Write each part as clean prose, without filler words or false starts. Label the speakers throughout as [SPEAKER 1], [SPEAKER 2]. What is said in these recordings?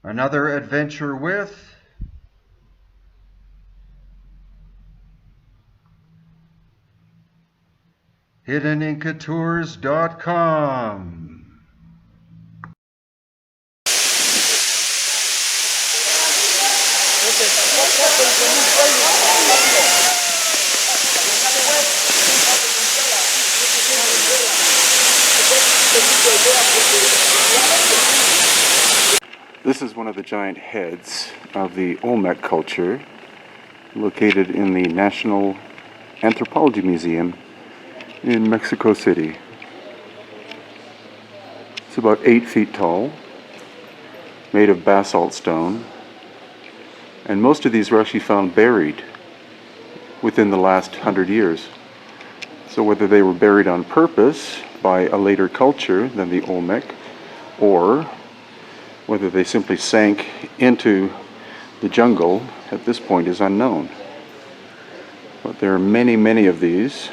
[SPEAKER 1] Another adventure with hiddenincatours.com.
[SPEAKER 2] This is one of the giant heads of the Olmec culture, located in the National Anthropology Museum in Mexico City. It's about 8 feet tall, made of basalt stone, and most of these were actually found buried within the last 100 years. So whether they were buried on purpose by a later culture than the Olmec, or whether they simply sank into the jungle at this point is unknown. But there are many, many of these.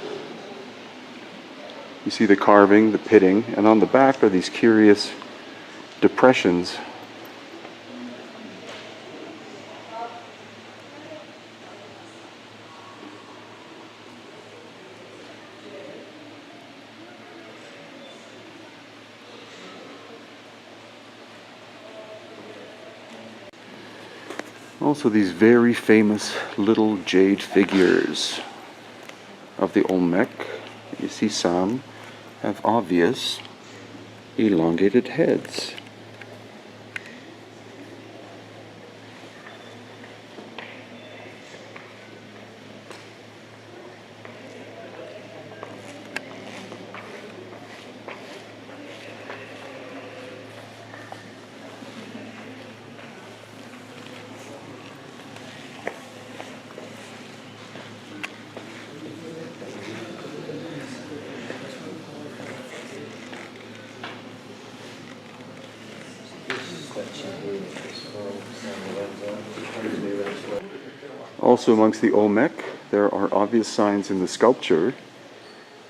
[SPEAKER 2] You see the carving, the pitting, and on the back are these curious depressions. Also these very famous little jade figures of the Olmec. You see some have obvious elongated heads. Also amongst the Olmec, there are obvious signs in the sculpture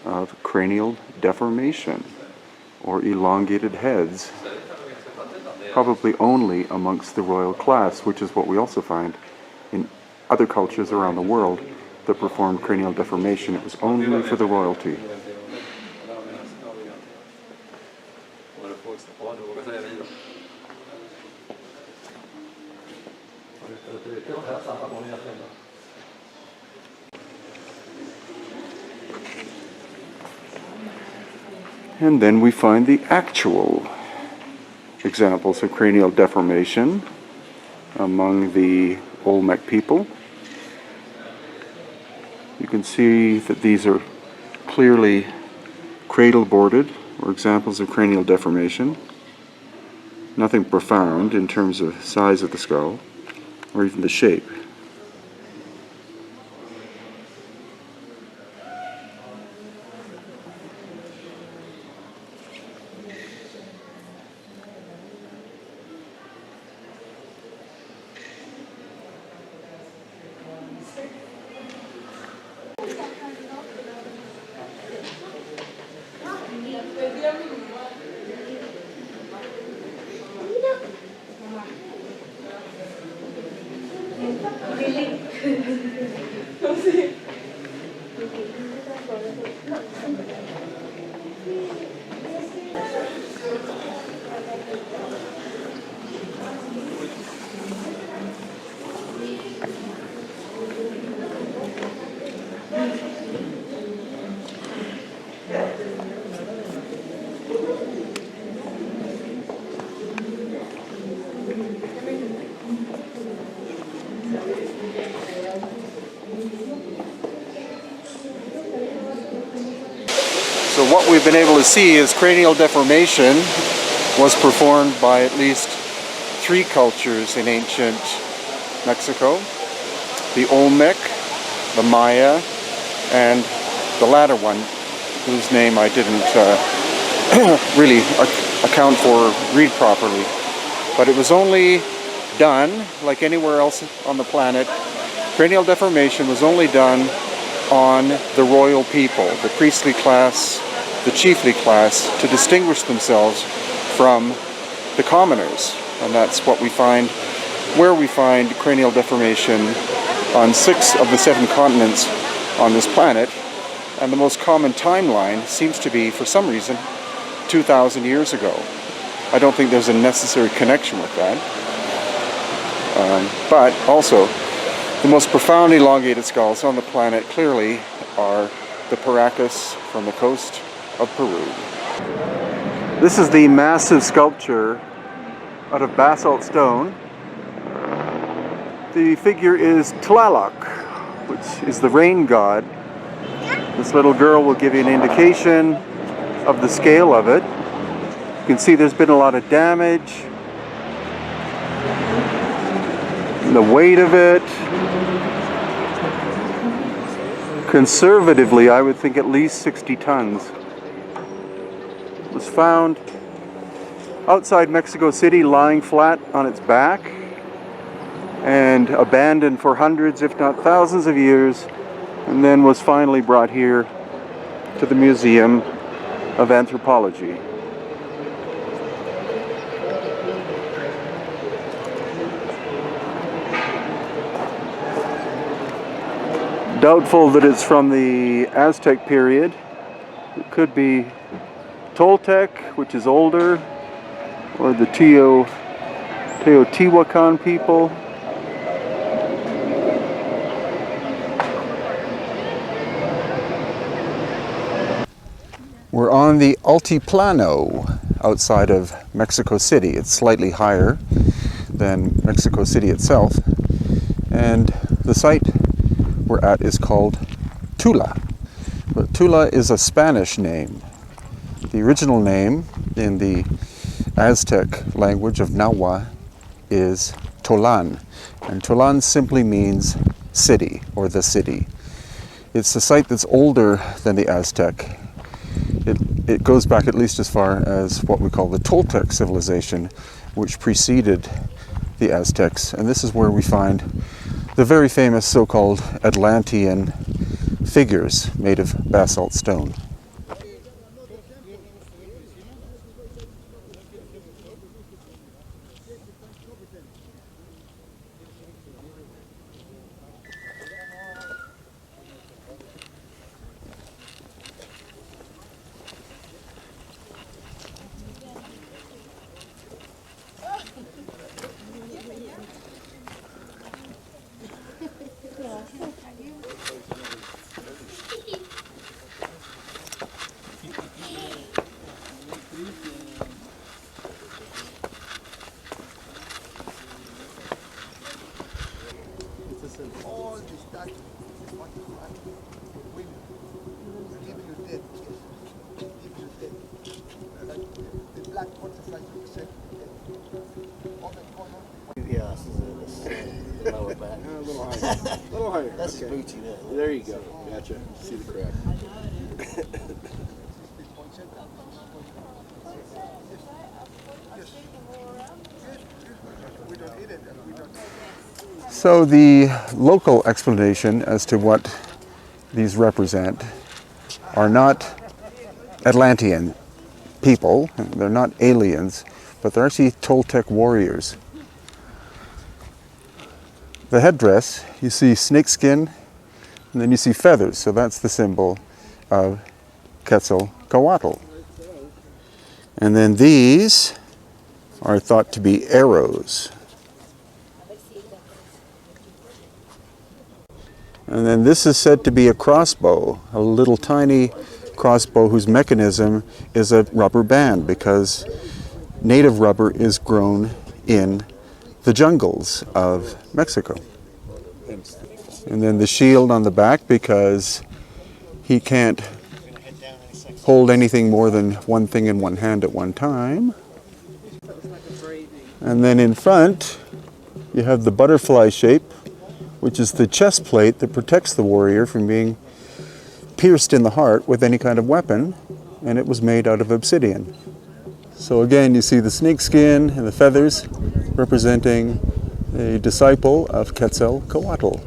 [SPEAKER 2] of cranial deformation, or elongated heads, probably only amongst the royal class, which is what we also find in other cultures around the world that performed cranial deformation. It was only for the royalty. And then we find the actual examples of cranial deformation among the Olmec people. You can see that these are clearly cradle-boarded, or examples of cranial deformation. Nothing profound in terms of size of the skull, or even the shape. So what we've been able to see is cranial deformation was performed by at least 3 cultures in ancient Mexico: the Olmec, the Maya, and the latter one, whose name I didn't really account for, read properly. But it was only done, like anywhere else on the planet, cranial deformation was only done on the royal people, the priestly class, the chiefly class, to distinguish themselves from the commoners. And that's what we find, where we find cranial deformation on 6 of the 7 continents on this planet. And the most common timeline seems to be, for some reason, 2,000 years ago. I don't think there's a necessary connection with that. But also, the most profound elongated skulls on the planet clearly are the Paracas from the coast of Peru. This is the massive sculpture out of basalt stone. The figure is Tlaloc, which is the rain god. This little girl will give you an indication of the scale of it. You can see there's been a lot of damage. The weight of it, conservatively, I would think at least 60 tons. It was found outside Mexico City, lying flat on its back and abandoned for hundreds, if not thousands of years, and then was finally brought here to the Museum of Anthropology. Doubtful that it's from the Aztec period. It could be Toltec, which is older, or the Teotihuacan people. We're on the Altiplano outside of Mexico City. It's slightly higher than Mexico City itself. And the site we're at is called Tula. But Tula is a Spanish name. The original name in the Aztec language of Nahua is Tolan. And Tolan simply means city, or the city. It's a site that's older than the Aztec. It goes back at least as far as what we call the Toltec civilization, which preceded the Aztecs. And this is where we find the very famous so-called Atlantean figures made of basalt stone.
[SPEAKER 3] Yeah, this is the lower back.
[SPEAKER 4] A little higher. A little higher.
[SPEAKER 3] That's his booty there.
[SPEAKER 4] There you go. Gotcha. See the crack.
[SPEAKER 2] So the local explanation as to what these represent are not Atlantean people, they're not aliens, but they're actually Toltec warriors. The headdress, you see snakeskin, and then you see feathers, so that's the symbol of Quetzalcoatl. And then these are thought to be arrows. And then this is said to be a crossbow, a little tiny crossbow whose mechanism is a rubber band, because native rubber is grown in the jungles of Mexico. And then the shield on the back, because he can't hold anything more than one thing in one hand at one time. And then in front, you have the butterfly shape, which is the chest plate that protects the warrior from being pierced in the heart with any kind of weapon, and it was made out of obsidian. So again, you see the snakeskin and the feathers representing a disciple of Quetzalcoatl.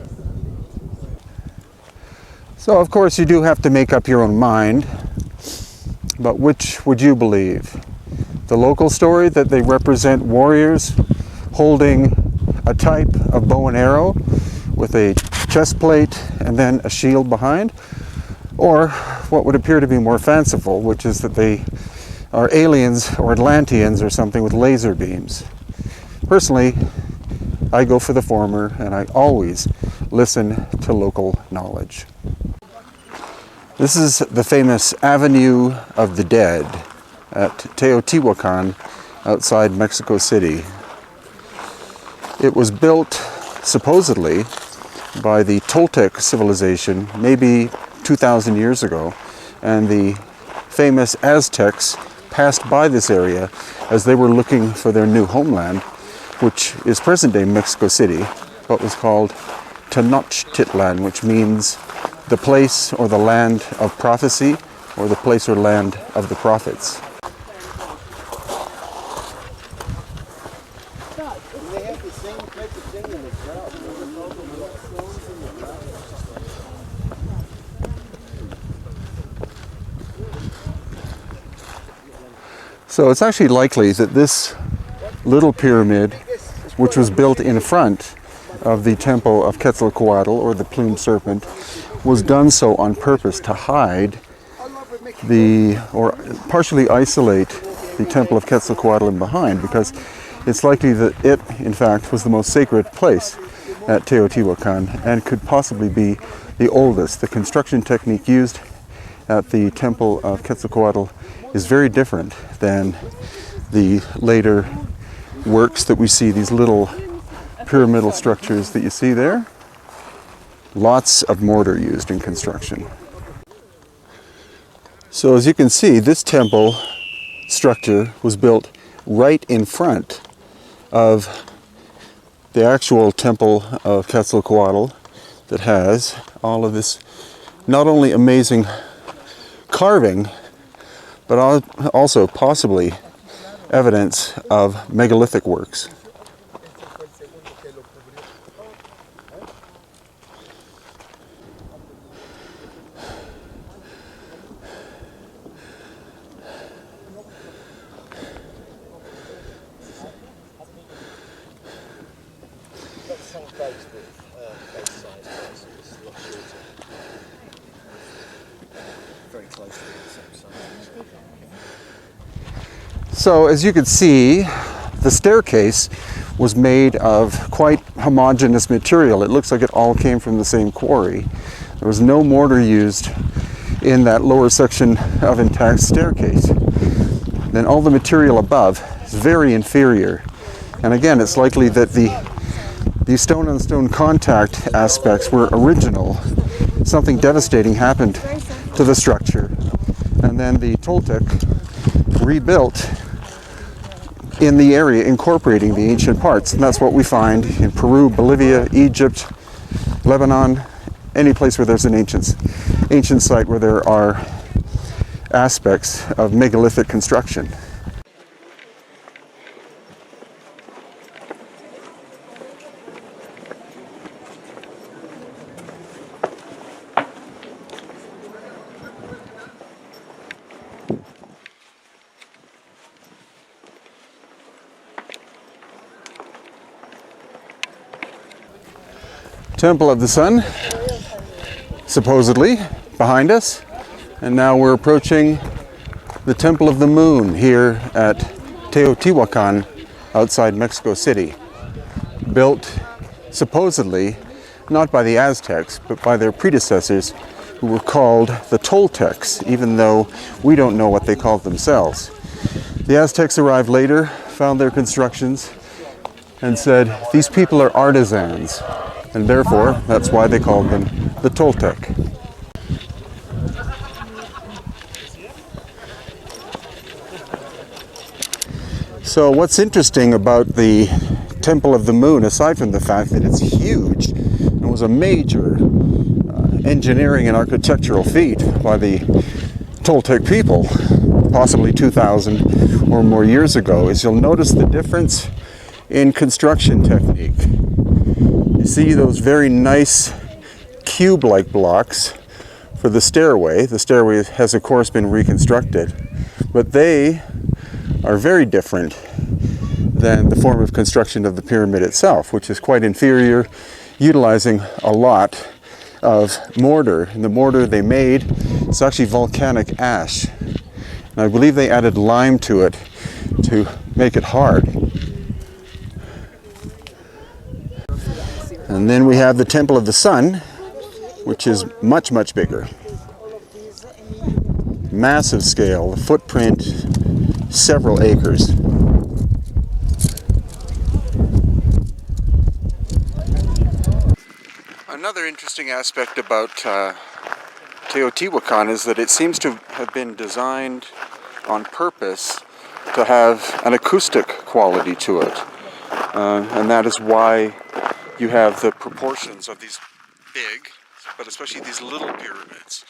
[SPEAKER 2] So of course you do have to make up your own mind, but which would you believe? The local story that they represent warriors holding a type of bow and arrow with a chest plate and then a shield behind, or what would appear to be more fanciful, which is that they are aliens or Atlanteans or something with laser beams. Personally, I go for the former, and I always listen to local knowledge. This is the famous Avenue of the Dead at Teotihuacan outside Mexico City. It was built supposedly by the Toltec civilization maybe 2,000 years ago, and the famous Aztecs passed by this area as they were looking for their new homeland, which is present-day Mexico City, what was called Tenochtitlan, which means the place or the land of prophecy, or the place or land of the prophets.
[SPEAKER 4] They have the same type of thing in the crowd.
[SPEAKER 2] So it's actually likely that this little pyramid, which was built in front of the temple of Quetzalcoatl, or the plumed serpent, was done so on purpose to hide or partially isolate the temple of Quetzalcoatl in behind, because it's likely that it, in fact, was the most sacred place at Teotihuacan and could possibly be the oldest. The construction technique used at the temple of Quetzalcoatl is very different than the later works that we see, these little pyramidal structures that you see there. Lots of mortar used in construction. So as you can see, this temple structure was built right in front of the actual temple of Quetzalcoatl that has all of this not only amazing carving, but also possibly evidence of megalithic works.
[SPEAKER 3] Very close to the same size.
[SPEAKER 2] So as you can see, the staircase was made of quite homogeneous material. It looks like it all came from the same quarry. There was no mortar used in that lower section of intact staircase. Then all the material above is very inferior. And again, it's likely that the stone-on-stone contact aspects were original. Something devastating happened to the structure. And then the Toltec rebuilt in the area, incorporating the ancient parts. And that's what we find in Peru, Bolivia, Egypt, Lebanon, any place where there's an ancient site where there are aspects of megalithic construction. Temple of the Sun, supposedly, behind us. And now we're approaching the Temple of the Moon here at Teotihuacan outside Mexico City. Built, supposedly, not by the Aztecs, but by their predecessors, who were called the Toltecs, even though we don't know what they called themselves. The Aztecs arrived later, found their constructions, and said, these people are artisans. And therefore, that's why they called them the Toltec. So what's interesting about the Temple of the Moon, aside from the fact that it's huge and was a major engineering and architectural feat by the Toltec people, possibly 2,000 or more years ago, is you'll notice the difference in construction technique. You see those very nice cube-like blocks for the stairway. The stairway has, of course, been reconstructed, but they are very different than the form of construction of the pyramid itself, which is quite inferior, utilizing a lot of mortar. And the mortar they made is actually volcanic ash. And I believe they added lime to it to make it hard. And then we have the Temple of the Sun, which is much, much bigger. Massive scale, the footprint, several acres. Another interesting aspect about Teotihuacan is that it seems to have been designed on purpose to have an acoustic quality to it. And that is why you have the proportions of these big, but especially these little pyramids.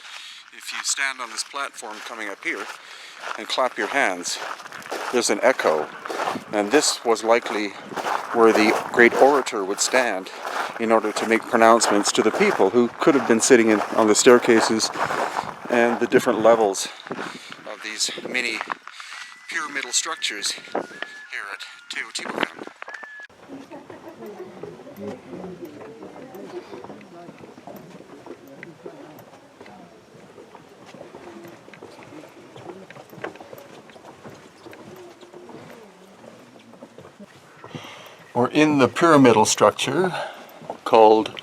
[SPEAKER 2] If you stand on this platform coming up here and clap your hands, there's an echo. And this was likely where the great orator would stand in order to make pronouncements to the people who could have been sitting on the staircases and the different levels of these mini pyramidal structures here at Teotihuacan. We're in the pyramidal structure called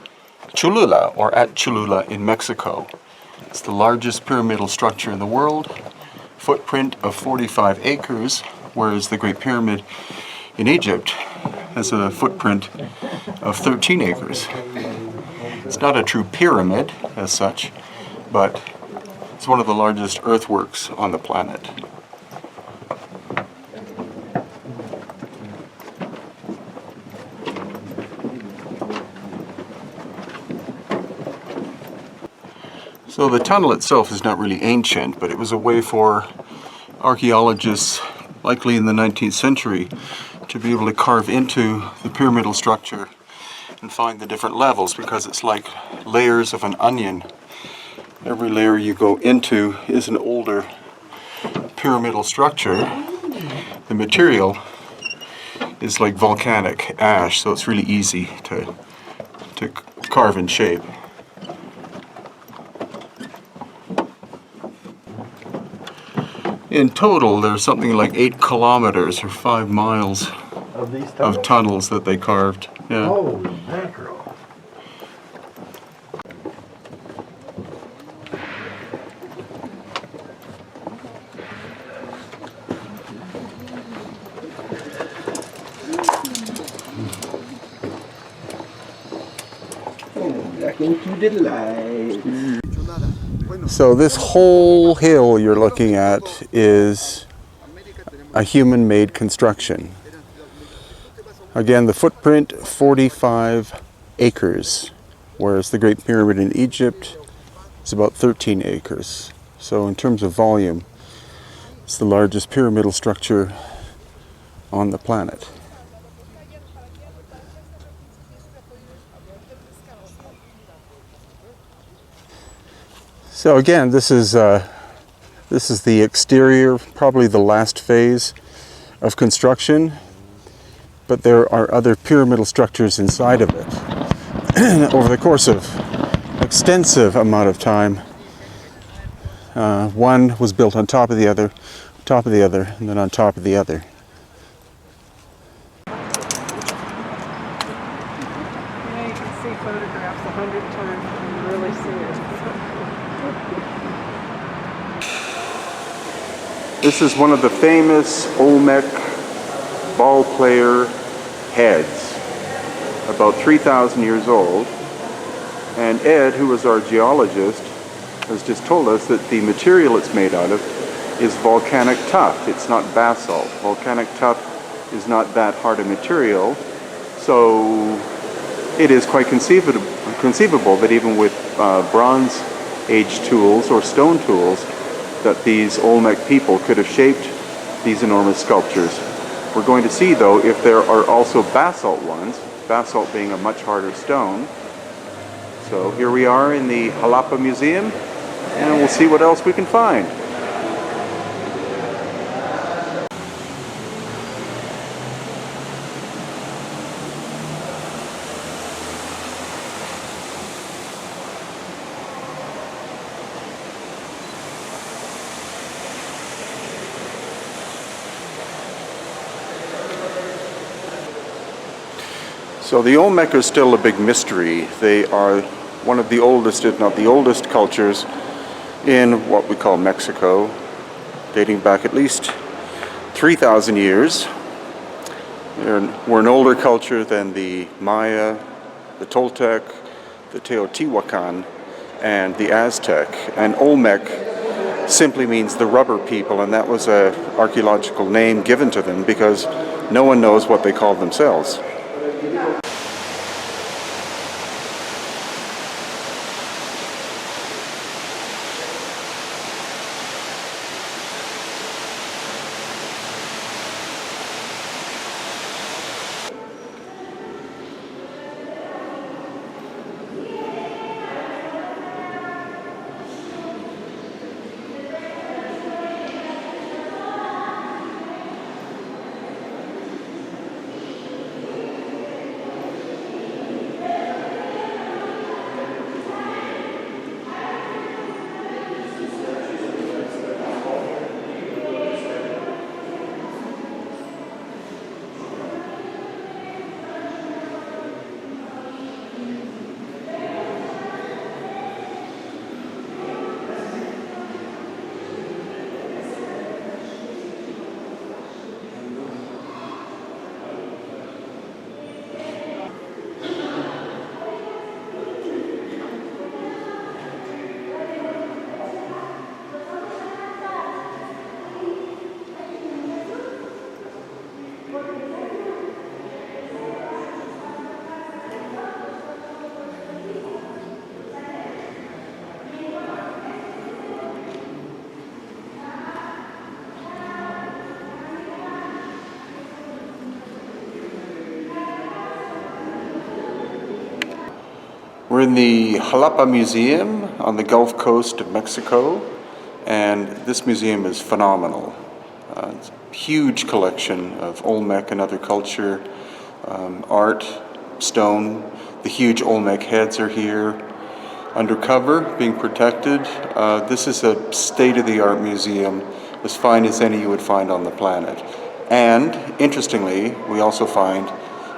[SPEAKER 2] Cholula, or at Cholula in Mexico. It's the largest pyramidal structure in the world, footprint of 45 acres, whereas the Great Pyramid in Egypt has a footprint of 13 acres. It's not a true pyramid as such, but it's one of the largest earthworks on the planet. So the tunnel itself is not really ancient, but it was a way for archaeologists, likely in the 19th century, to be able to carve into the pyramidal structure and find the different levels, because it's like layers of an onion. Every layer you go into is an older pyramidal structure. The material is like volcanic ash, so it's really easy to carve and shape. In total, there's something like 8 kilometers or 5 miles of tunnels that they carved. Yeah.
[SPEAKER 1] Holy mackerel.
[SPEAKER 4] Back into the light.
[SPEAKER 2] So this whole hill you're looking at is a human-made construction. Again, the footprint, 45 acres, whereas the Great Pyramid in Egypt is about 13 acres. So in terms of volume, it's the largest pyramidal structure on the planet. So again, this is the exterior, probably the last phase of construction, but there are other pyramidal structures inside of it. Over the course of extensive amount of time, one was built on top of the other, and then on top of the other.
[SPEAKER 5] Yeah, you can see photographs 100 times and really see it.
[SPEAKER 2] This is one of the famous Olmec ball player heads, about 3,000 years old. And Ed, who was our geologist, has just told us that the material it's made out of is volcanic tuff. It's not basalt. Volcanic tuff is not that hard a material, so it is quite conceivable that even with Bronze Age tools or stone tools, that these Olmec people could have shaped these enormous sculptures. We're going to see, though, if there are also basalt ones, basalt being a much harder stone. So here we are in the Jalapa Museum, and we'll see what else we can find. So the Olmec are still a big mystery. They are one of the oldest, if not the oldest, cultures in what we call Mexico, dating back at least 3,000 years. We're an older culture than the Maya, the Toltec, the Teotihuacan, and the Aztec. And Olmec simply means the rubber people, and that was an archaeological name given to them because no one knows what they called themselves. We're in the Jalapa Museum on the Gulf Coast of Mexico, and this museum is phenomenal. It's a huge collection of Olmec and other culture, art, stone. The huge Olmec heads are here undercover, being protected. This is a state-of-the-art museum, as fine as any you would find on the planet. And, interestingly, we also find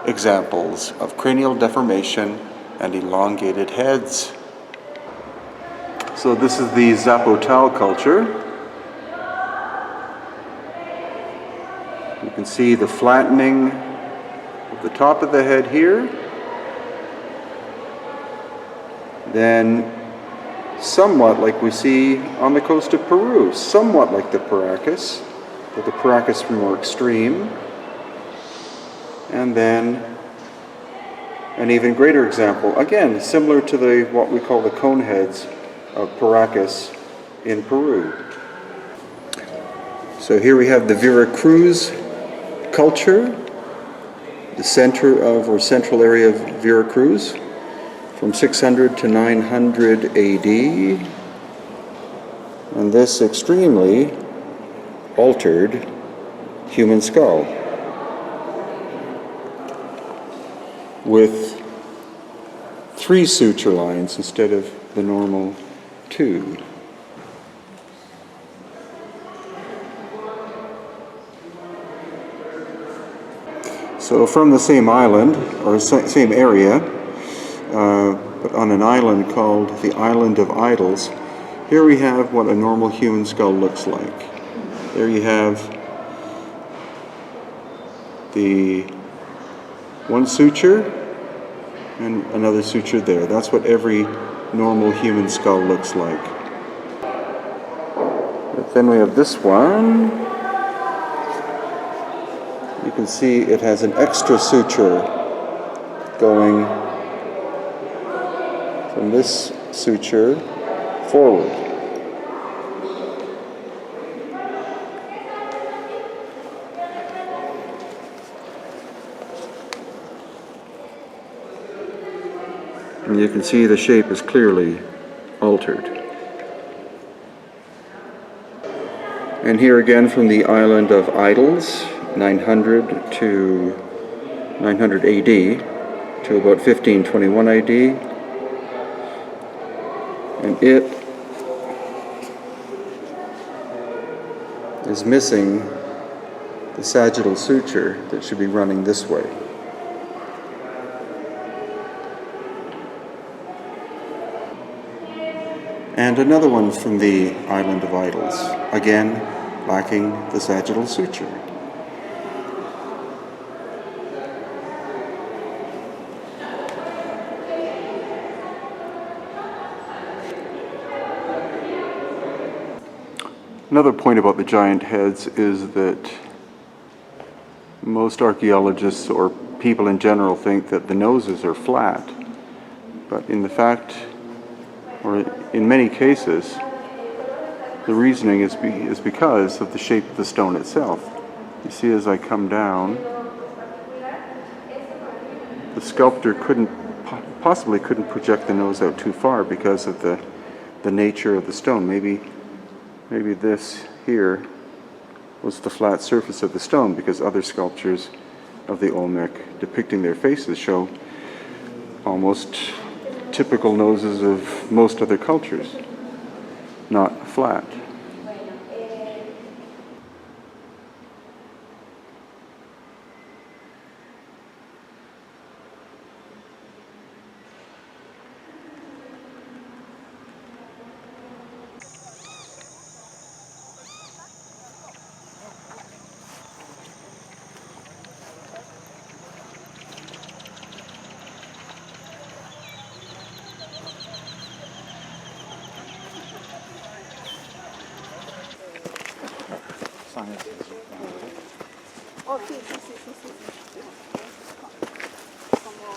[SPEAKER 2] examples of cranial deformation and elongated heads. So this is the Zapotal culture. You can see the flattening of the top of the head here. Then somewhat like we see on the coast of Peru, somewhat like the Paracas, but the Paracas more extreme. And then an even greater example, again, similar to the what we call the cone heads of Paracas in Peru. So here we have the Veracruz culture, the center of or central area of Veracruz, from 600 to 900 AD, and this extremely altered human skull with 3 suture lines instead of the normal 2. So from the same island, or same area, but on an island called the Island of Idols, here we have what a normal human skull looks like. There you have the one suture and another suture there. That's what every normal human skull looks like. But then we have this one. You can see it has an extra suture going from this suture forward. And you can see the shape is clearly altered. And here again from the Island of Idols, 900 to 900 AD to about 1521 AD. And it is missing the sagittal suture that should be running this way. And another one from the Island of Idols, again lacking the sagittal suture. Another point about the giant heads is that most archaeologists or people in general think that the noses are flat, but in many cases, the reasoning is because of the shape of the stone itself. You see, as I come down, the sculptor possibly couldn't project the nose out too far because of the nature of the stone. Maybe this here was the flat surface of the stone, because other sculptures of the Olmec depicting their faces show almost typical noses of most other cultures, not flat.
[SPEAKER 5] Oh, sí, sí, sí, sí, sí, sí. Como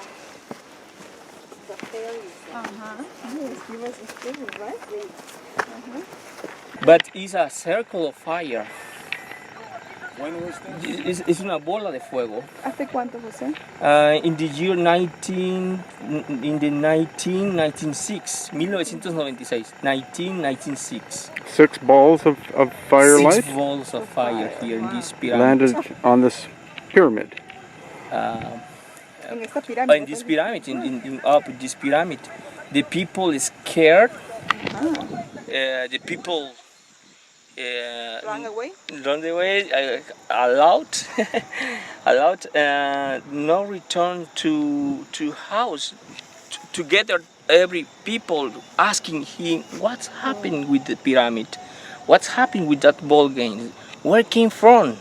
[SPEAKER 5] the fairies. Yes, he was a spirit, right?
[SPEAKER 3] But it's a circle of fire.
[SPEAKER 4] When was this?
[SPEAKER 3] Es una bola de fuego.
[SPEAKER 5] ¿Hace cuánto, José?
[SPEAKER 3] In the year 1996, 1996.
[SPEAKER 2] 6 balls of firelight
[SPEAKER 3] 6 balls of fire here in this pyramid.
[SPEAKER 2] landed on this pyramid.
[SPEAKER 5] En esta pirámide.
[SPEAKER 3] In this pyramid, up this pyramid, the people is scared. The people
[SPEAKER 5] Run away?
[SPEAKER 3] run away, allowed, no return to house. Together, every people asking him, what's happened with the pyramid? What's happened with that ball game? Where it came from?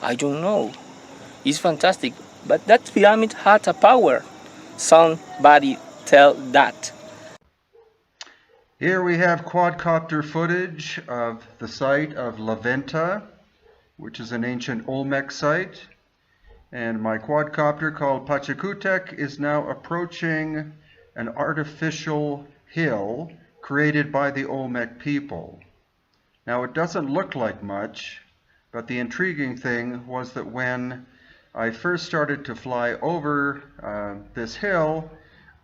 [SPEAKER 3] I don't know. It's fantastic. But that pyramid had a power. Somebody tell that.
[SPEAKER 1] Here we have quadcopter footage of the site of La Venta, which is an ancient Olmec site. And my quadcopter, called Pachacutec, is now approaching an artificial hill created by the Olmec people. Now, it doesn't look like much, but the intriguing thing was that when I first started to fly over this hill,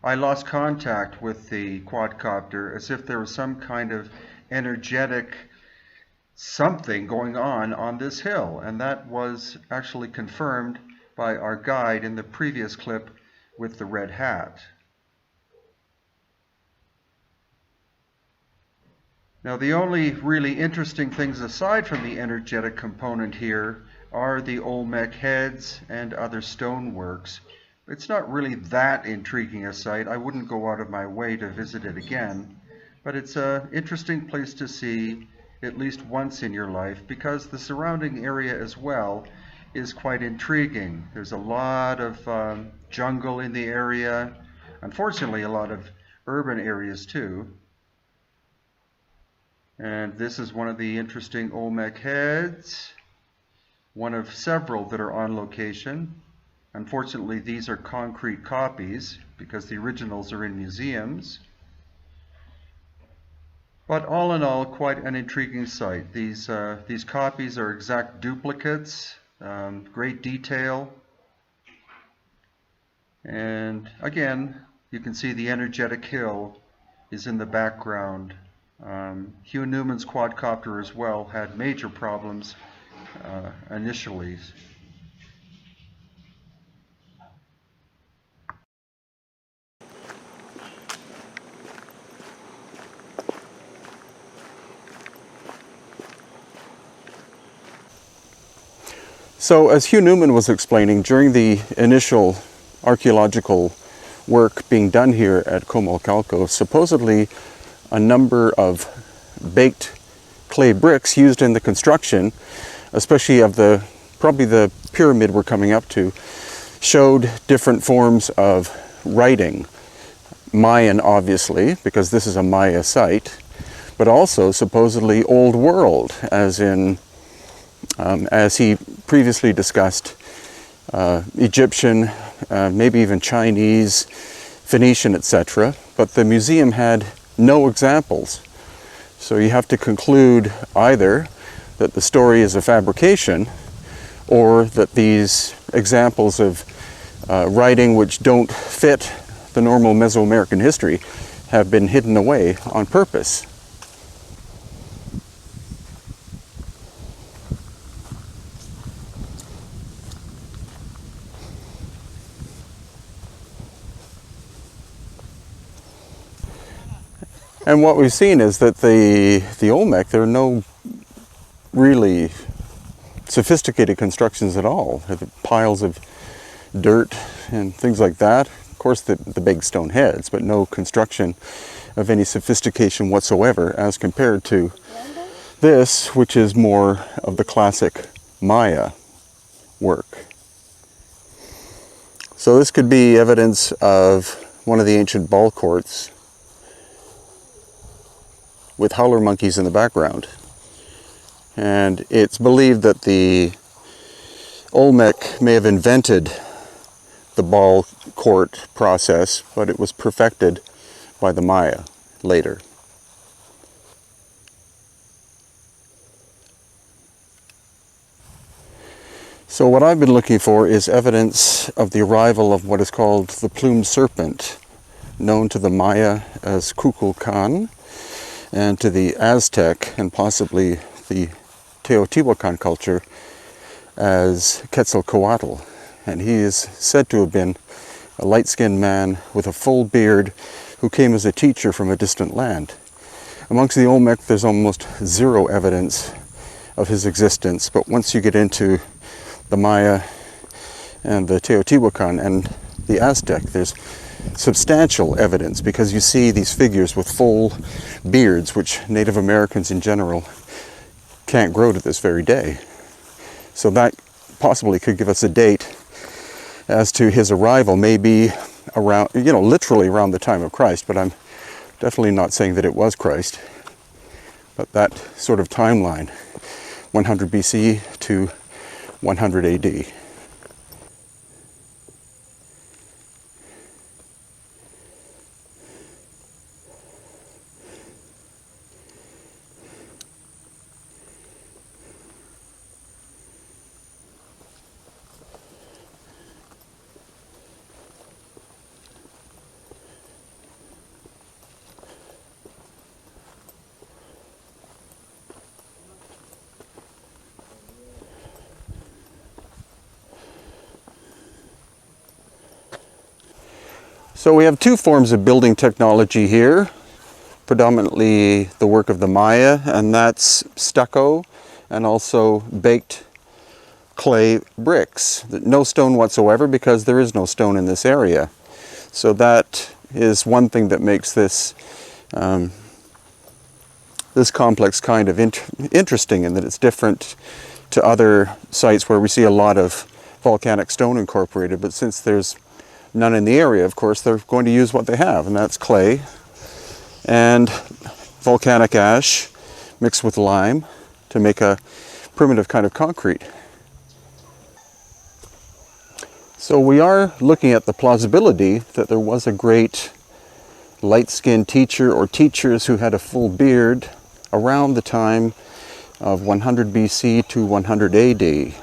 [SPEAKER 1] I lost contact with the quadcopter, as if there was some kind of energetic something going on this hill. And that was actually confirmed by our guide in the previous clip with the red hat. Now, the only really interesting things aside from the energetic component here are the Olmec heads and other stoneworks. It's not really that intriguing a site. I wouldn't go out of my way to visit it again, but it's an interesting place to see at least once in your life, because the surrounding area as well is quite intriguing. There's a lot of jungle in the area, unfortunately a lot of urban areas too. And this is one of the interesting Olmec heads, one of several that are on location. Unfortunately, these are concrete copies because the originals are in museums. But all in all, quite an intriguing site. These copies are exact duplicates, great detail. And again, you can see the energetic hill is in the background. Hugh Newman's quadcopter as well had major problems initially.
[SPEAKER 2] So, as Hugh Newman was explaining, during the initial archaeological work being done here at Comalcalco, supposedly a number of baked clay bricks used in the construction, especially of probably the pyramid we're coming up to, showed different forms of writing. Mayan, obviously, because this is a Maya site, but also supposedly Old World, as in, as he previously discussed, Egyptian, maybe even Chinese, Phoenician, etc. But the museum had no examples. So you have to conclude either that the story is a fabrication, or that these examples of writing which don't fit the normal Mesoamerican history have been hidden away on purpose. And what we've seen is that the Olmec, there are no really sophisticated constructions at all. There are piles of dirt and things like that. Of course, the big stone heads, but no construction of any sophistication whatsoever as compared to this, which is more of the classic Maya work. So this could be evidence of one of the ancient ball courts with howler monkeys in the background. And it's believed that the Olmec may have invented the ball court process, but it was perfected by the Maya later. So what I've been looking for is evidence of the arrival of what is called the plumed serpent, known to the Maya as Kukulkan, and to the Aztec and possibly the Teotihuacan culture as Quetzalcoatl. And he is said to have been a light-skinned man with a full beard who came as a teacher from a distant land. Amongst the Olmec, there's almost zero evidence of his existence, but once you get into the Maya and the Teotihuacan and the Aztec, there's substantial evidence, because you see these figures with full beards, which Native Americans in general can't grow to this very day. So that possibly could give us a date as to his arrival, maybe around, literally around the time of Christ, but I'm definitely not saying that it was Christ. But that sort of timeline, 100 BC to 100 AD. So we have two forms of building technology here, predominantly the work of the Maya, and that's stucco and also baked clay bricks. No stone whatsoever, because there is no stone in this area. So that is one thing that makes this this complex kind of interesting, in that it's different to other sites where we see a lot of volcanic stone incorporated. But since there's none in the area, of course, they're going to use what they have, and that's clay and volcanic ash mixed with lime to make a primitive kind of concrete. So we are looking at the plausibility that there was a great light-skinned teacher or teachers who had a full beard around the time of 100 BC to 100 AD.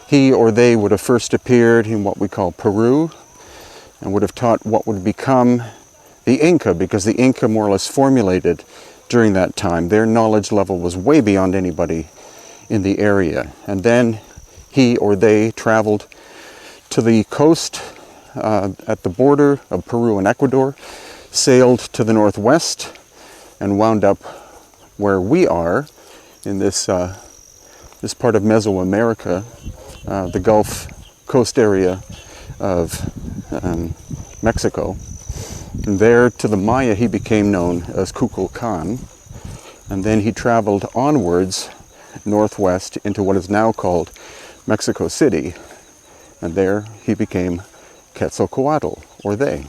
[SPEAKER 2] He or they would have first appeared in what we call Peru, and would have taught what would become the Inca, because the Inca more or less formulated during that time. Their knowledge level was way beyond anybody in the area. And then he or they traveled to the coast at the border of Peru and Ecuador, sailed to the northwest, and wound up where we are in this this part of Mesoamerica, the Gulf Coast area of Mexico. And there, to the Maya, he became known as Kukulkan. And then he traveled onwards northwest into what is now called Mexico City. And there he became Quetzalcoatl, or they.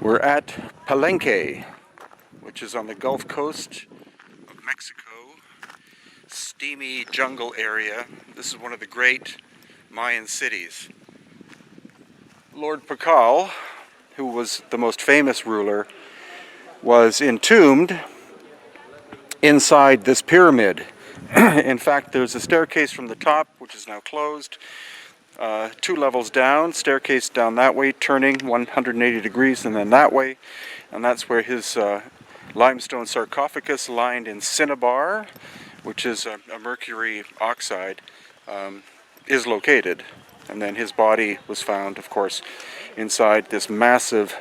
[SPEAKER 2] We're at Palenque, which is on the Gulf Coast of Mexico. Steamy jungle area. This is one of the great Mayan cities. Lord Pakal, who was the most famous ruler, was entombed inside this pyramid. In fact, there's a staircase from the top, which is now closed. 2 levels down, staircase down that way, turning 180 degrees, and then that way. And that's where his limestone sarcophagus lined in cinnabar, which is a mercury oxide, is located. And then his body was found, of course, inside this massive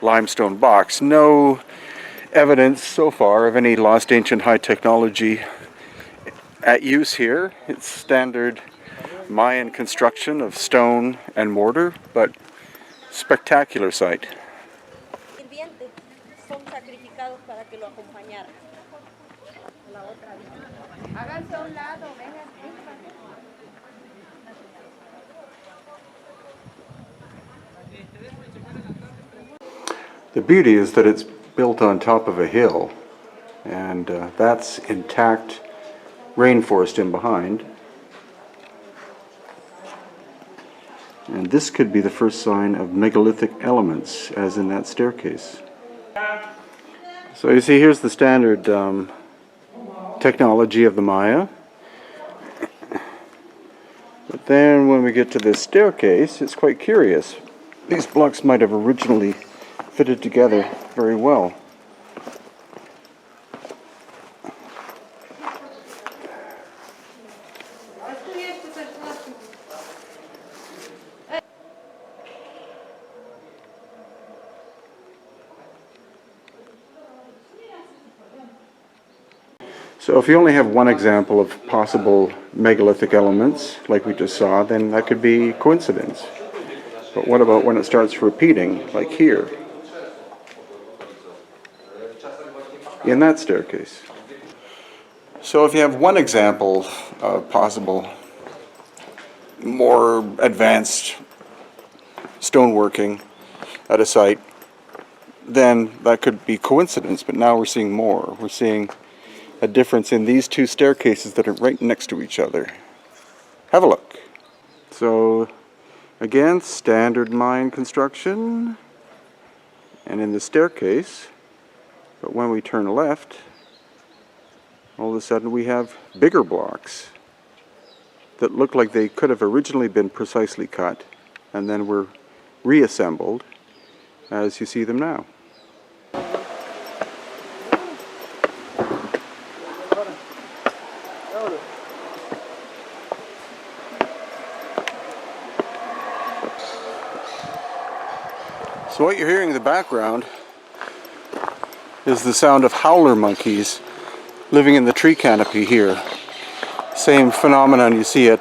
[SPEAKER 2] limestone box. No evidence so far of any lost ancient high technology at use here. It's standard Mayan construction of stone and mortar, but spectacular site. The beauty is that it's built on top of a hill, and that's intact rainforest in behind. And this could be the first sign of megalithic elements, as in that staircase. So you see, here's the standard technology of the Maya. But then when we get to this staircase, it's quite curious. These blocks might have originally fitted together very well. So if you only have one example of possible megalithic elements, like we just saw, then that could be coincidence. But what about when it starts repeating, like here, in that staircase? So if you have one example of possible more advanced stoneworking at a site, then that could be coincidence. But now we're seeing more. We're seeing a difference in these 2 staircases that are right next to each other. Have a look. So again, standard Mayan construction, and in the staircase, but when we turn left, all of a sudden we have bigger blocks that look like they could have originally been precisely cut and then were reassembled as you see them now. So what you're hearing in the background is the sound of howler monkeys living in the tree canopy here. Same phenomenon you see at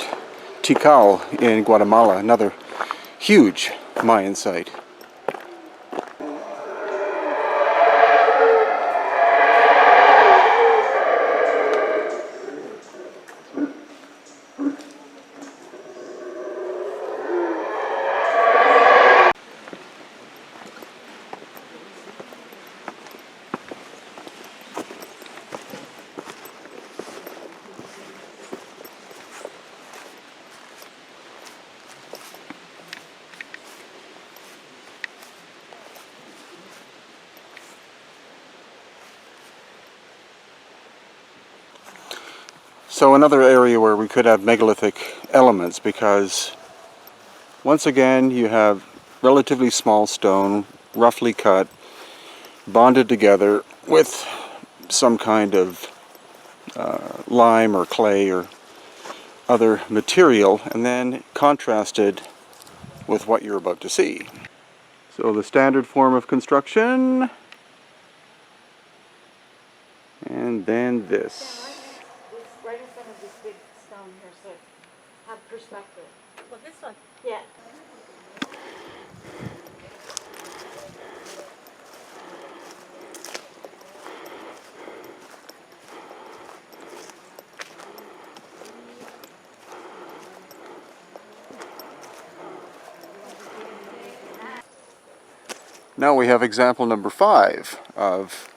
[SPEAKER 2] Tikal in Guatemala, another huge Mayan site. So another area where we could have megalithic elements, because once again you have relatively small stone, roughly cut, bonded together with some kind of lime or clay or other material, and then contrasted with what you're about to see. So the standard form of construction, and then this.
[SPEAKER 6] It's right in front of this big stone here, so have perspective.
[SPEAKER 5] Well, this one.
[SPEAKER 6] Yeah.
[SPEAKER 2] Now we have example number 5 of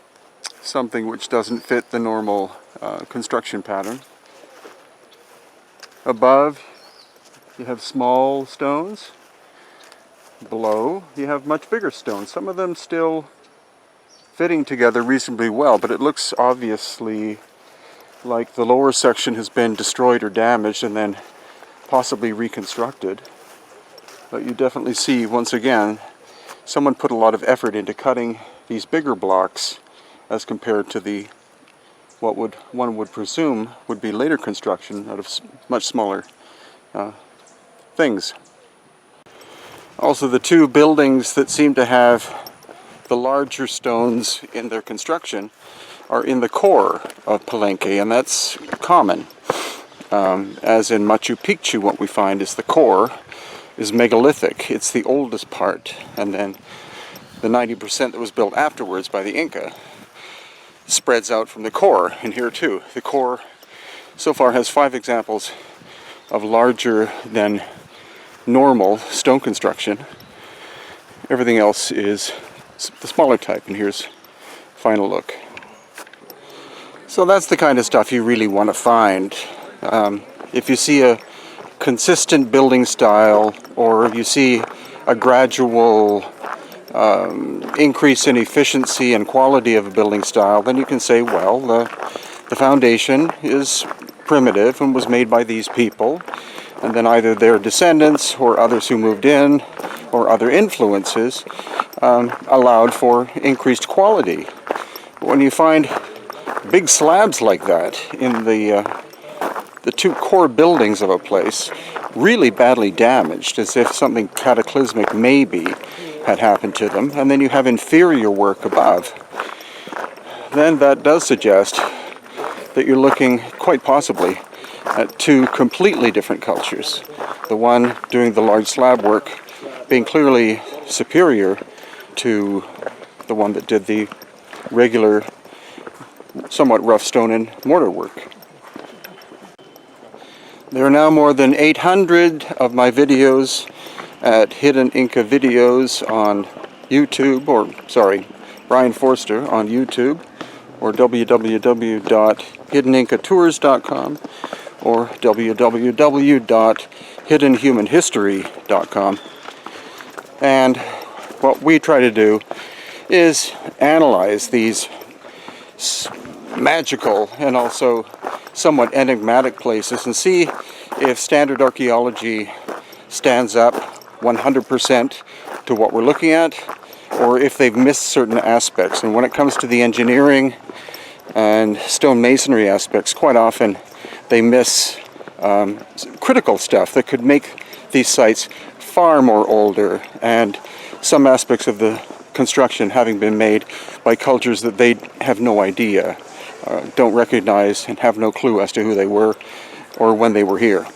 [SPEAKER 2] something which doesn't fit the normal construction pattern. Above you have small stones. Below you have much bigger stones. Some of them still fitting together reasonably well, but it looks obviously like the lower section has been destroyed or damaged and then possibly reconstructed. But you definitely see, once again, someone put a lot of effort into cutting these bigger blocks as compared to the one would presume would be later construction out of much smaller things. Also, the two buildings that seem to have the larger stones in their construction are in the core of Palenque, and that's common. As in Machu Picchu, what we find is the core is megalithic. It's the oldest part, and then the 90% that was built afterwards by the Inca spreads out from the core. And here too, the core so far has 5 examples of larger than normal stone construction. Everything else is the smaller type, and here's a final look. So that's the kind of stuff you really want to find. If you see a consistent building style, or if you see a gradual increase in efficiency and quality of a building style, then you can say, well, the foundation is primitive and was made by these people, and then either their descendants or others who moved in or other influences allowed for increased quality. When you find big slabs like that in the two core buildings of a place, really badly damaged, as if something cataclysmic maybe had happened to them, and then you have inferior work above, then that does suggest that you're looking quite possibly at 2 completely different cultures. The one doing the large slab work being clearly superior to the one that did the regular, somewhat rough stone and mortar work. There are now more than 800 of my videos at Hidden Inca Videos on YouTube, or sorry, Brian Forster on YouTube, or www.hiddenincatours.com, or www.hiddenhumanhistory.com. And what we try to do is analyze these magical and also somewhat enigmatic places and see if standard archaeology stands up 100% to what we're looking at, or if they've missed certain aspects. And when it comes to the engineering and stone masonry aspects, quite often they miss critical stuff that could make these sites far more older, and some aspects of the construction having been made by cultures that they have no idea, don't recognize, and have no clue as to who they were or when they were here.